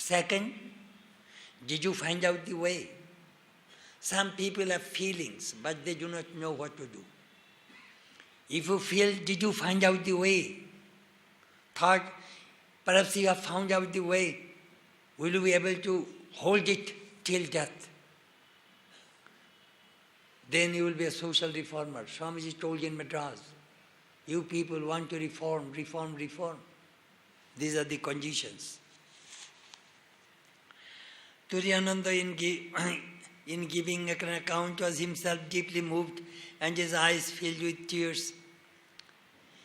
Second, did you find out the way? Some people have feelings, but they do not know what to do. If you feel, did you find out the way? Third, perhaps you have found out the way. Will you be able to hold it till death? Then you will be a social reformer. Swamiji told in Madras, you people want to reform, reform, reform. These are the conditions. Turiyananda in giving an account was himself deeply moved and his eyes filled with tears.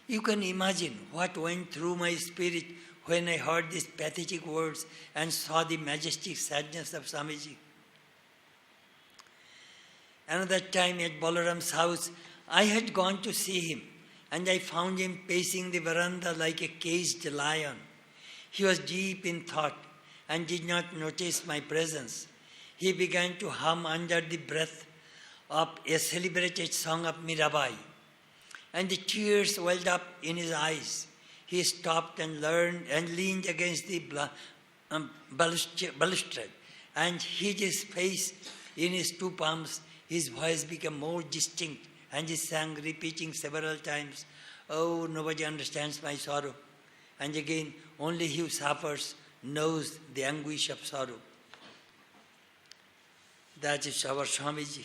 You can imagine what went through my spirit when I heard these pathetic words and saw the majestic sadness of Swamiji. Another time at Balaram's house, I had gone to see him and I found him pacing the veranda like a caged lion. He was deep in thought and did not notice my presence. He began to hum under the breath of a celebrated song of Mirabai, and the tears welled up in his eyes. He stopped and leaned against the balustrade and hid his face in his two palms. His voice became more distinct and he sang, repeating several times, "Oh, nobody understands my sorrow." And again, only he who suffers knows the anguish of sorrow. That is our Swamiji.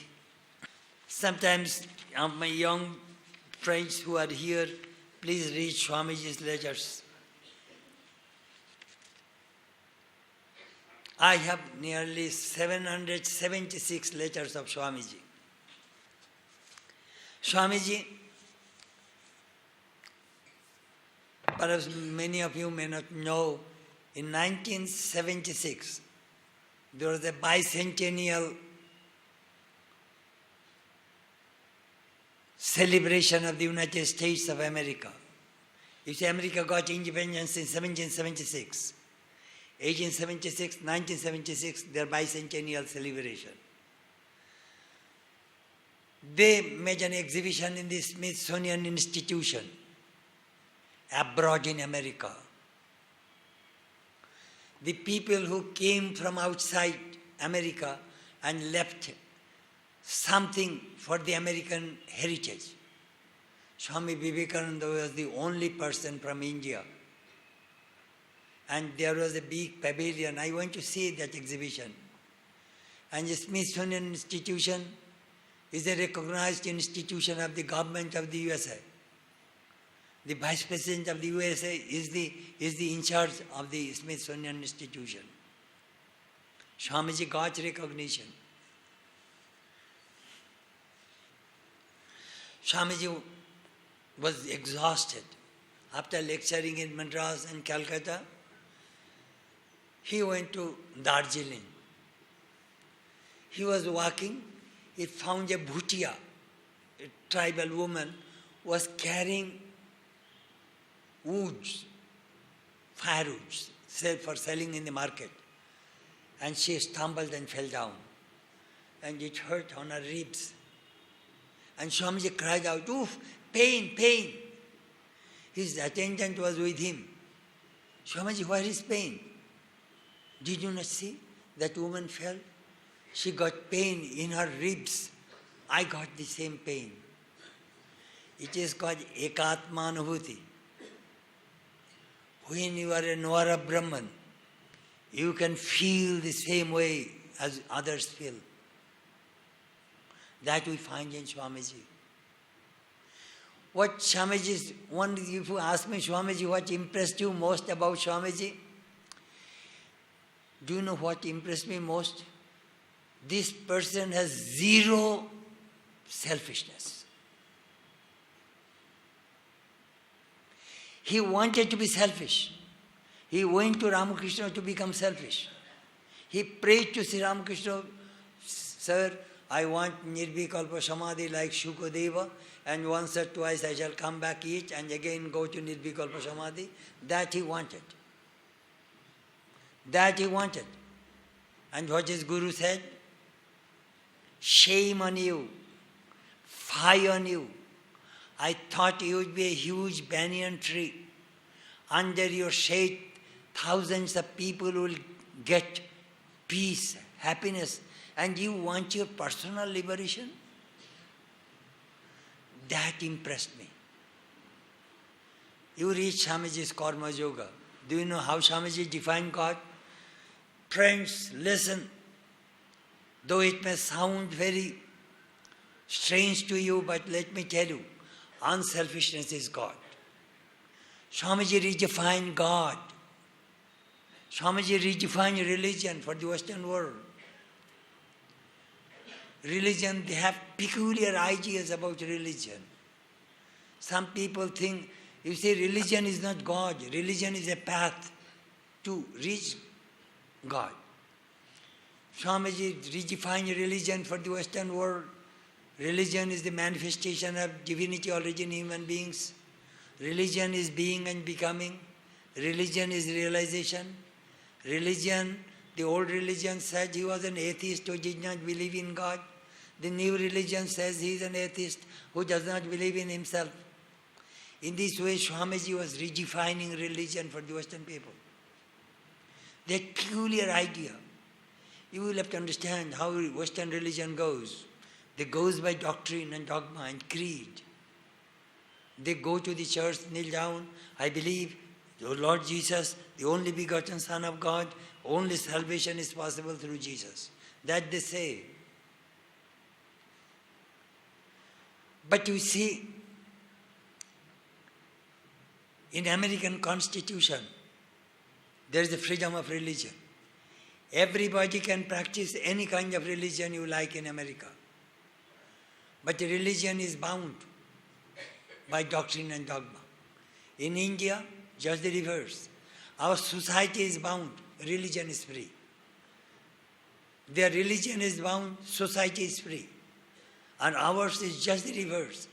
Sometimes my young friends who are here, please read Swamiji's letters. I have nearly 776 letters of Swamiji. Swamiji, perhaps many of you may not know, in 1976, there was a bicentennial celebration of the United States of America. You see, America got independence in 1776. 1876, 1976, their bicentennial celebration. They made an exhibition in the Smithsonian Institution abroad in America. The people who came from outside America and left something for the American heritage. Swami Vivekananda was the only person from India. And there was a big pavilion. I went to see that exhibition. And the Smithsonian Institution is a recognized institution of the government of the USA. The Vice President of the USA is the in charge of the Smithsonian Institution. Swamiji got recognition. Swamiji was exhausted. After lecturing in Madras and Calcutta, he went to Darjeeling. He was walking, he found a bhutia, a tribal woman, was carrying woods, firewoods, for selling in the market. And she stumbled and fell down. And it hurt on her ribs. And Swamiji cried out, "Oof, pain, pain." His attendant was with him. "Swamiji, where is pain?" "Did you not see? That woman fell. She got pain in her ribs. I got the same pain." It is called Ekatmanubhuti. When you are a knower of Brahman, you can feel the same way as others feel. That we find in Swamiji. What Swamiji's, if you ask me, Swamiji, what impressed you most about Swamiji? Do you know what impressed me most? This person has zero selfishness. He wanted to be selfish. He went to Ramakrishna to become selfish. He prayed to Sri Ramakrishna, "Sir, I want Nirvikalpa Samadhi like Shukadeva, and once or twice I shall come back, eat, and again go to Nirvikalpa Samadhi." That he wanted. That he wanted. And what his Guru said? "Shame on you, fie on you. I thought you would be a huge banyan tree. Under your shade, thousands of people will get peace, happiness, and you want your personal liberation? That impressed me. You read Swamiji's Karma Yoga. Do you know how Swamiji defined God? Friends, listen. Though it may sound very strange to you, but let me tell you, unselfishness is God. Swamiji redefined God. Swamiji redefined religion for the Western world. Religion, they have peculiar ideas about religion. Some people think, you say religion is not God. Religion is a path to reach God. Swamiji redefined religion for the Western world. Religion is the manifestation of divinity already in human beings. Religion is being and becoming. Religion is realization. Religion, the old religion said he was an atheist who did not believe in God. The new religion says he is an atheist who does not believe in himself. In this way, Swamiji was redefining religion for the Western people. That peculiar idea. You will have to understand how Western religion goes. They goes by doctrine and dogma and creed. They go to the church, kneel down. I believe the Lord Jesus, the only begotten Son of God, only salvation is possible through Jesus. That they say. But you see, in American Constitution, there is the freedom of religion. Everybody can practice any kind of religion you like in America. But the religion is bound by doctrine and dogma. In India, just the reverse. Our society is bound, religion is free. Their religion is bound, society is free. And ours is just the reverse.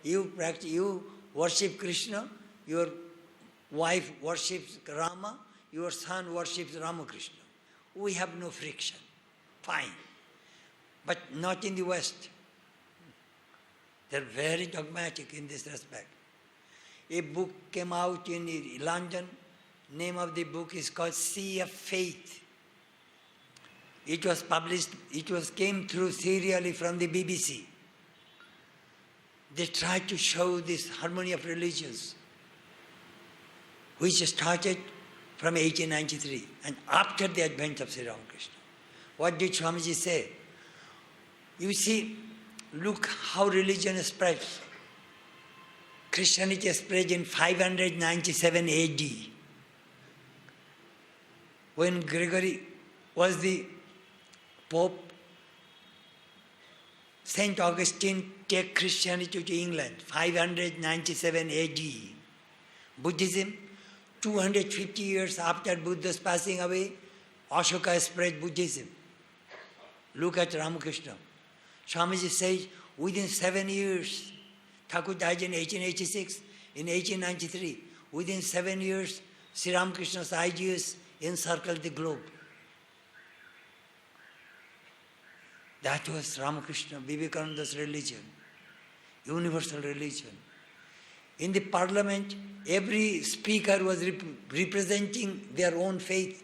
You worship Krishna, your wife worships Rama, your son worships Ramakrishna. We have no friction. Fine. But not in the West. They're very dogmatic in this respect. A book came out in London. Name of the book is called Sea of Faith. It was published, came through serially from the BBC. They tried to show this harmony of religions, which started from 1893 and after the advent of Sri Ramakrishna. What did Swamiji say? You see, look how religion spreads. Christianity spread in 597 AD. When Gregory was the Pope, St. Augustine took Christianity to England, 597 AD. Buddhism, 250 years after Buddha's passing away, Ashoka spread Buddhism. Look at Ramakrishna. Swamiji says, within 7 years, Thakur died in 1886, in 1893, within 7 years, Sri Ramakrishna's ideas encircled the globe. That was Ramakrishna, Vivekananda's religion, universal religion. In the parliament, every speaker was representing their own faith,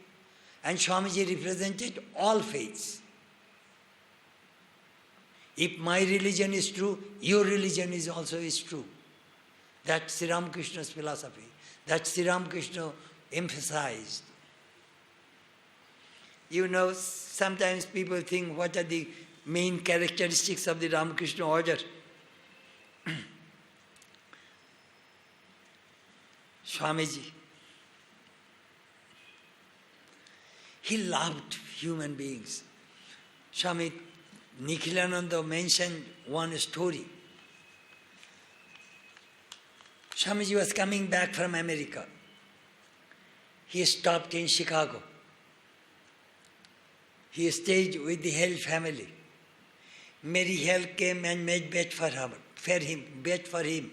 and Swamiji represented all faiths. If my religion is true, your religion is also true. That's Sri Ramakrishna's philosophy. That Sri Ramakrishna emphasized. You know, sometimes people think, what are the main characteristics of the Ramakrishna order? Swamiji, he loved human beings. Swami Nikhilananda mentioned one story. Swamiji was coming back from America. He stopped in Chicago. He stayed with the Hale family. Mary Hale came and made bed for him.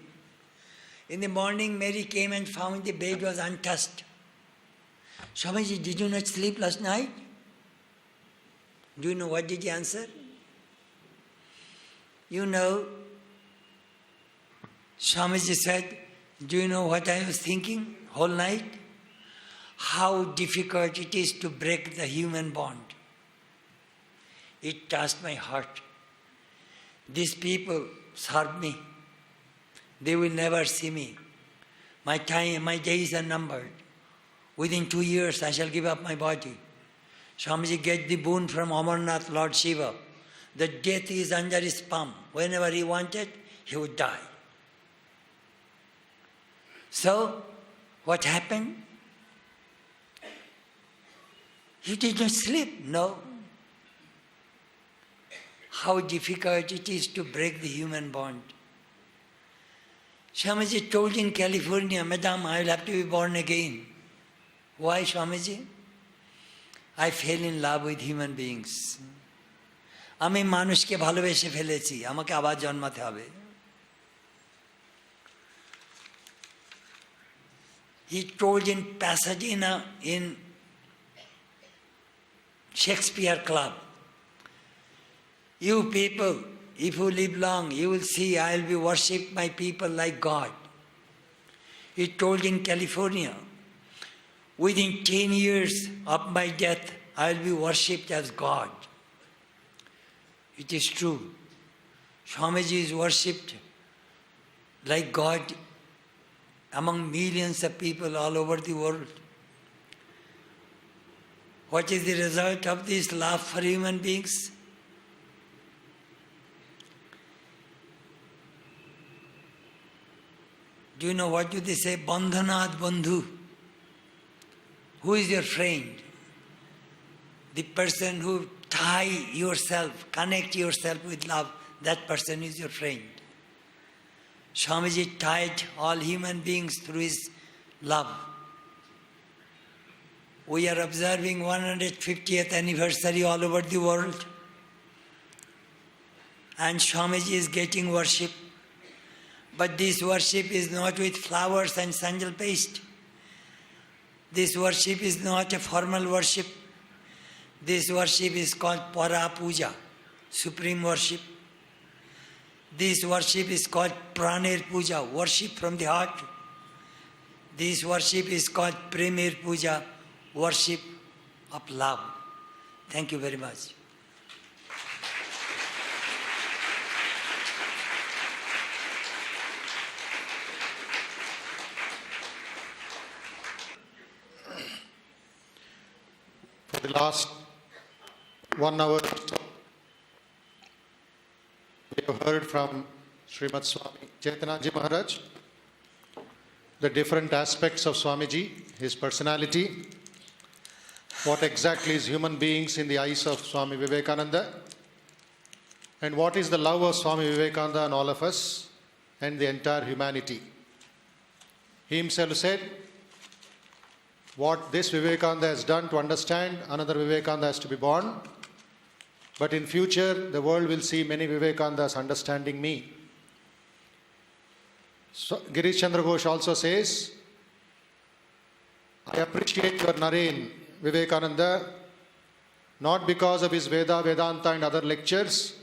In the morning, Mary came and found the bed was untouched. Swamiji, did you not sleep last night? Do you know what did he answer? You know, Swamiji said, do you know what I was thinking whole night? how difficult it is to break the human bond. It touched my heart. These people serve me. They will never see me. My days are numbered. Within 2 years, I shall give up my body. Swamiji get the boon from Amarnath, Lord Shiva. The death is under his palm. Whenever he wanted, he would die. So, what happened? He did not sleep, no. How difficult it is to break the human bond. Swamiji told in California, Madam, I will have to be born again. Why, Swamiji? I fell in love with human beings. আমি মানুষকে ভালোবেসে ফেলেছি, আমাকে আবার জন্মাতে হবে। He told in Pasadena in Shakespeare Club, you people, if you live long, you will see I will be worshipped my people like God. He told in California, within 10 years of my death, I will be worshipped as God. It is true. Swamiji is worshipped like God among millions of people all over the world. What is the result of this love for human beings? Do you know what do they say? Bandhanat bandhu. Who is your friend? The person who tie yourself, connect yourself with love, that person is your friend. Swamiji tied all human beings through his love. We are observing 150th anniversary all over the world. And Swamiji is getting worship. But this worship is not with flowers and sandal paste. This worship is not a formal worship. This worship is called Para Puja, supreme worship. This worship is called Praner Puja, worship from the heart. This worship is called Premier Puja, worship of love. Thank you very much. For the last 1 hour, we have heard from Srimad Swami Chaitanyaji Maharaj the different aspects of Swamiji, his personality, what exactly is human beings in the eyes of Swami Vivekananda, and what is the love of Swami Vivekananda on all of us and the entire humanity. He himself said, what this Vivekananda has done to understand, another Vivekananda has to be born. But in future, the world will see many Vivekanandas understanding me. So, Girish Chandra Ghosh also says, I appreciate your Naren, Vivekananda, not because of his Veda, Vedanta and other lectures,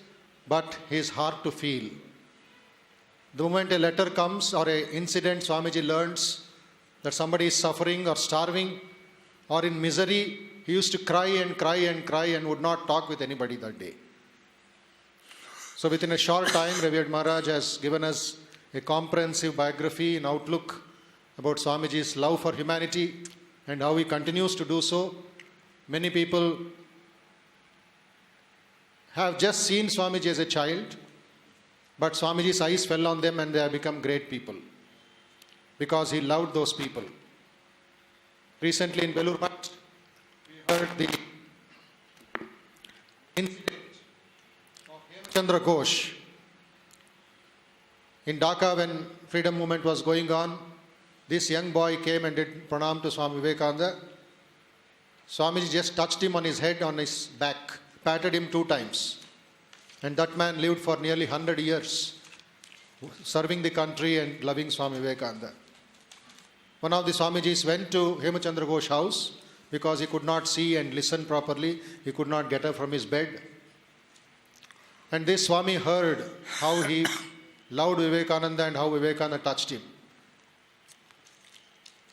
but his heart to feel. The moment a letter comes or an incident Swamiji learns that somebody is suffering or starving or in misery, he used to cry and cry and cry and would not talk with anybody that day. So within a short time, Revered Maharaj has given us a comprehensive biography and outlook about Swamiji's love for humanity and how he continues to do so. Many people have just seen Swamiji as a child, but Swamiji's eyes fell on them and they have become great people, because he loved those people. Recently in Belur Math, we heard the incident of Chandra Ghosh. In Dhaka, when freedom movement was going on, this young boy came and did pranam to Swami Vivekananda. Swamiji just touched him on his head, on his back, patted him 2 times. And that man lived for nearly 100 years, serving the country and loving Swami Vivekananda. One of the Swamijis went to Hemachandra Ghosh's house because he could not see and listen properly. He could not get up from his bed. And this Swami heard how he loved Vivekananda and how Vivekananda touched him.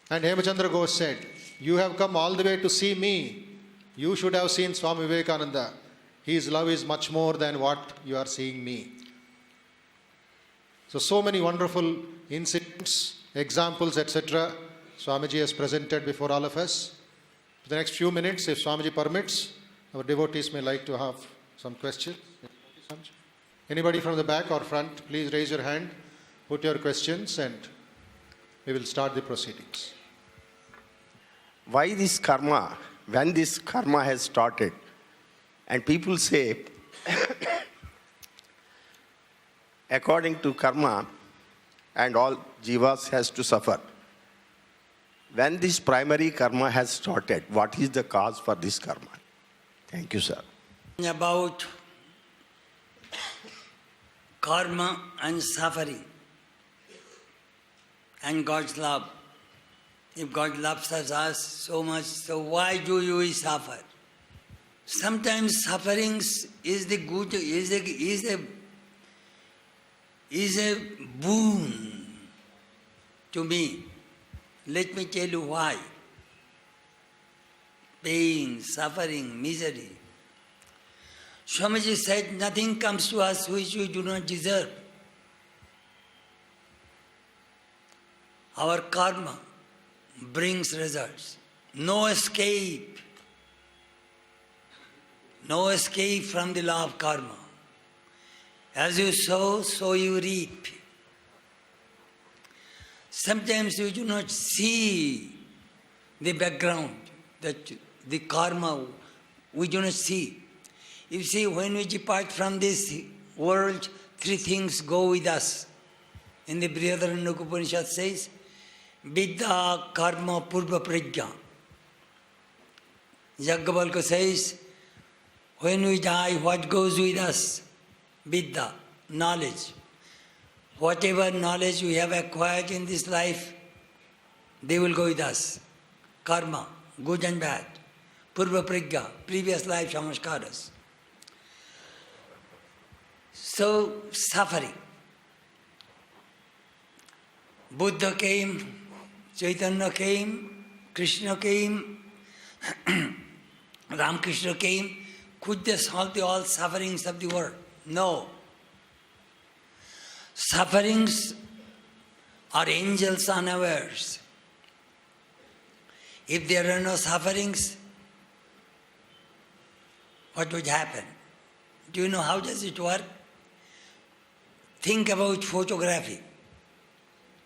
And Hemachandra Ghosh said, You have come all the way to see me. You should have seen Swami Vivekananda. His love is much more than what you are seeing me. So many wonderful incidents, examples, etc. Swamiji has presented before all of us. For the next few minutes, if Swamiji permits, our devotees may like to have some questions. Anybody from the back or front, please raise your hand, put your questions, and we will start the proceedings. Why this karma, when this karma has started, and people say, according to karma, and all jivas has to suffer. When this primary karma has started, what is the cause for this karma? Thank you, sir. About karma and suffering and God's love. If God loves us so much, so why do you suffer? Sometimes sufferings is the good, is a boon to me. Let me tell you why. Pain, suffering, misery. Swamiji said, nothing comes to us which we do not deserve. Our karma brings results. No escape. No escape from the law of karma. As you sow, so you reap. Sometimes you do not see the background, that the karma, we do not see. You see, when we depart from this world, three things go with us. In the Brihadaranyaka Upanishad says, Vidya, Karma, Purva, Prajna. Yajnavalkya says, when we die, what goes with us? Vidya, knowledge. Whatever knowledge we have acquired in this life, they will go with us. Karma, good and bad. Purva Prajna, previous life samskaras. So, suffering. Buddha came, Chaitanya came, Krishna came, Ramakrishna came. Could they solve all sufferings of the world? No. Sufferings are angels unawares. If there are no sufferings, what would happen? Do you know how does it work? Think about photography.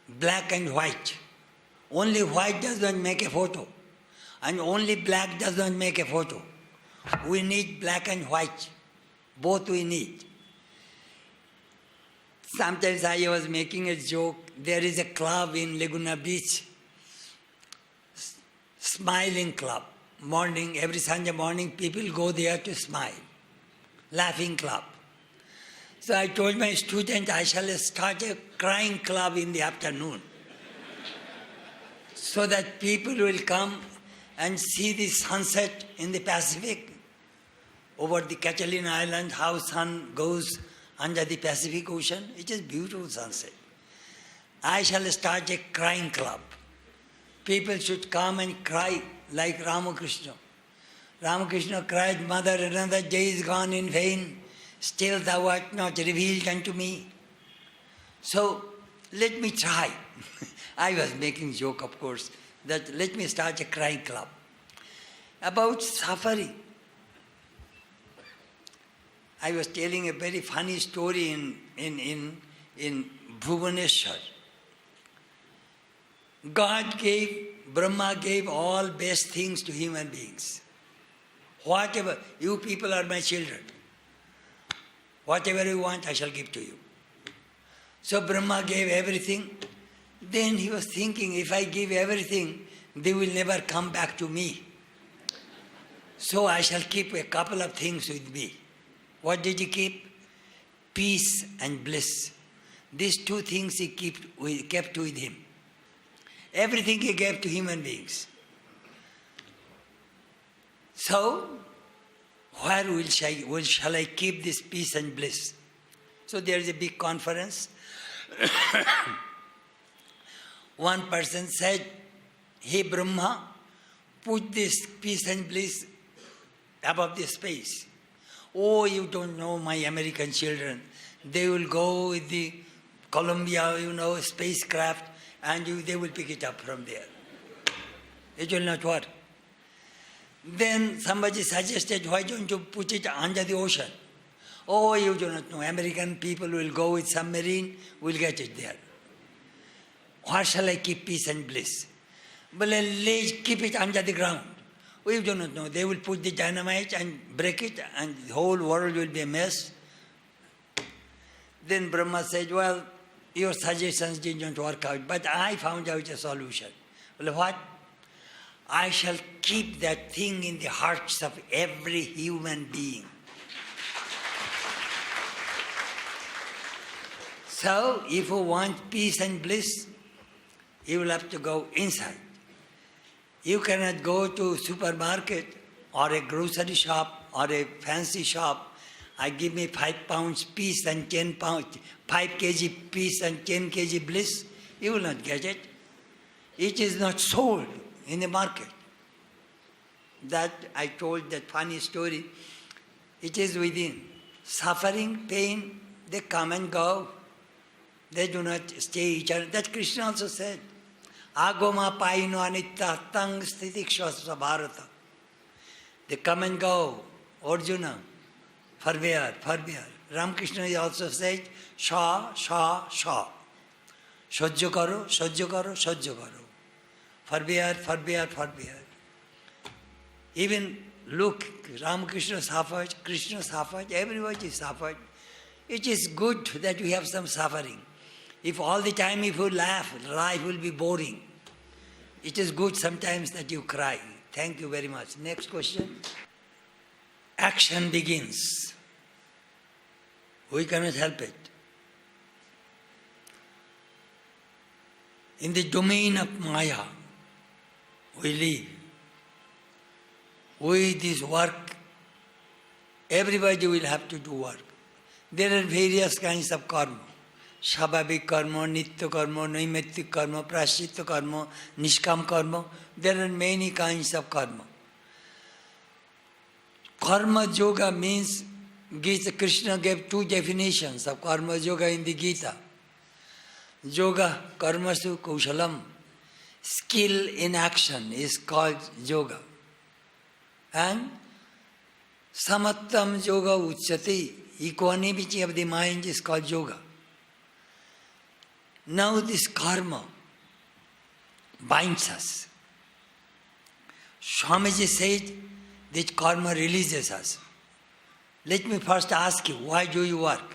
Black and white. Only white does not make a photo. And only black does not make a photo. We need black and white. Both we need. Sometimes I was making a joke. There is a club in Laguna Beach, Smiling Club. Morning, every Sunday morning, people go there to smile. Laughing club. So I told my student, I shall start a crying club in the afternoon. So that people will come and see the sunset in the Pacific over the Catalina Island, how sun goes under the Pacific Ocean. It is beautiful sunset. I shall start a crying club. People should come and cry like Ramakrishna. Ramakrishna cried, Mother, another day is gone in vain. Still thou art not revealed unto me. So let me try. I was making joke, of course, that let me start a crying club. About suffering. I was telling a very funny story in Bhubaneswar. Brahma gave all best things to human beings. Whatever, you people are my children. Whatever you want, I shall give to you. So Brahma gave everything. Then he was thinking, if I give everything, they will never come back to me. So I shall keep a couple of things with me. What did he keep? Peace and bliss. These two things he kept with him. Everything he gave to human beings. So, where shall I keep this peace and bliss? So there is a big conference. One person said, Hey Brahma, put this peace and bliss above the space. Oh, you don't know my American children. They will go with the Columbia, spacecraft, and they will pick it up from there. It will not work. Then somebody suggested, why don't you put it under the ocean? Oh, you do not know. American people will go with submarine, will get it there. Where shall I keep peace and bliss? Well, let's keep it under the ground. We do not know. They will put the dynamite and break it, and the whole world will be a mess. Then Brahma said, well, your suggestions did not work out, but I found out a solution. Well, what? I shall keep that thing in the hearts of every human being. So, if you want peace and bliss, you will have to go inside. You cannot go to supermarket or a grocery shop or a fancy shop. I give me 5 pounds peace and 10 pounds, 5 kg peace and 10 kg bliss. You will not get it. It is not sold in the market. That I told that funny story. It is within. Suffering, pain, they come and go. They do not stay each other. That Krishna also said. Agoma paino anitta tang stitikshasva bharata. They come and go. Arjuna, forbear. Ramakrishna also said, sha. Shajya karo. Forbear. Even look, Ramakrishna suffered, Krishna suffered, everybody suffered. It is good that we have some suffering. If all the time if you laugh, life will be boring. It is good sometimes that you cry. Thank you very much. Next question. Action begins. We cannot help it. In the domain of Maya, we live. With this work, everybody will have to do work. There are various kinds of karma. Shabhavik karma, nitya karma, naimittik karma, prashchitta karma, nishkam karma. There are many kinds of karma. Karma yoga means, Krishna gave 2 definitions of karma yoga in the Gita. Yoga, karmasu kaushalam. Skill in action is called yoga. And samattam yoga uchyati. Equanimity of the mind is called yoga. Now this karma binds us. Swamiji said that karma releases us. Let me first ask you, why do you work?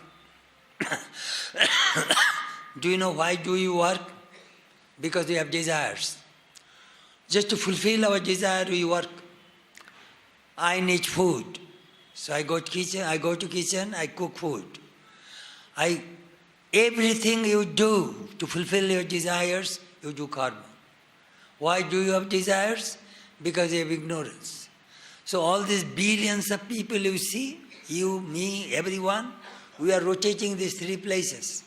Do you know why do you work? Because we have desires. Just to fulfill our desire, we work. I need food. So I go to kitchen, I cook food. Everything you do to fulfill your desires, you do karma. Why do you have desires? Because you have ignorance. So all these billions of people you see, you, me, everyone, we are rotating these 3 places.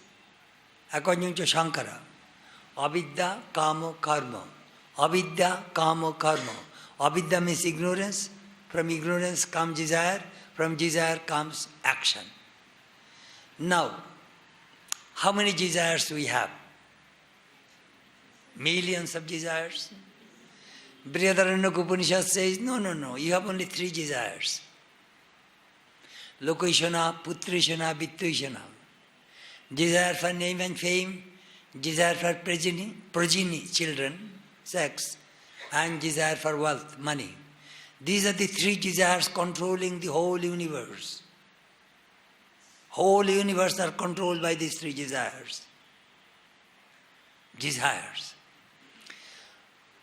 According to Shankara. Avidya, kama, karma. Avidya, kama, karma. Avidya means ignorance. From ignorance comes desire. From desire comes action. Now, how many desires we have? Millions of desires. Brihadaranyaka Upanishad says, no, you have only 3 desires. Lokeshana, Putreshana, Vitteshana. Desire for name and fame, desire for progeny, children, sex, and desire for wealth, money. These are the 3 desires controlling the whole universe. Whole universe are controlled by these 3 desires.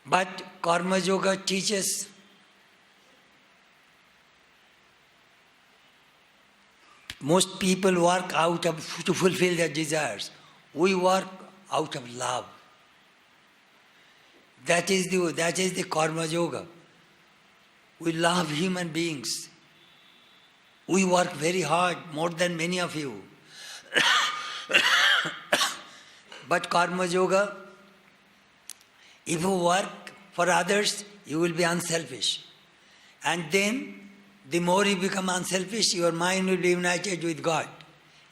But Karma Yoga teaches most people work to fulfill their desires. We work out of love. That is the Karma Yoga. We love human beings. We work very hard, more than many of you. But Karma Yoga, if you work for others, you will be unselfish. And then, the more you become unselfish, your mind will be united with God.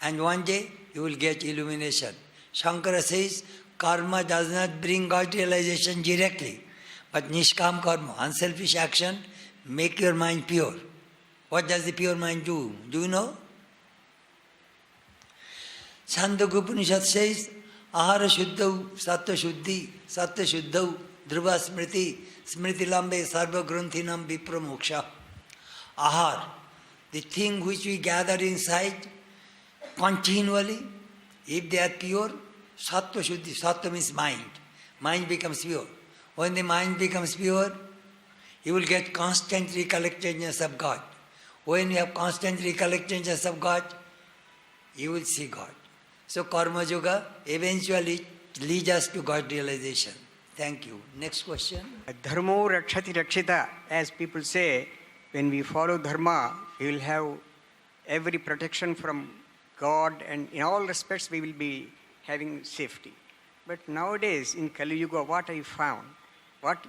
And one day, you will get illumination. Shankara says, karma does not bring God realization directly. But nishkam karma, unselfish action, make your mind pure. What does the pure mind do? Do you know? Chandogya Upanishad says, ahara shuddhau, sattva shuddhau, dhruva smriti, smriti lambe sarva grunthinam vipra moksha. Ahar, the thing which we gather inside continually, if they are pure, sattva shuddhi, sattva means mind. Mind becomes pure. When the mind becomes pure, you will get constant recollectedness of God. When you have constant recollectedness of God, you will see God. So Karma Yoga eventually leads us to God realization. Thank you. Next question. Dharmo rakshati rakshita, as people say, when we follow dharma, we will have every protection from God, and in all respects we will be having safety. But nowadays in Kali Yuga, what I found, what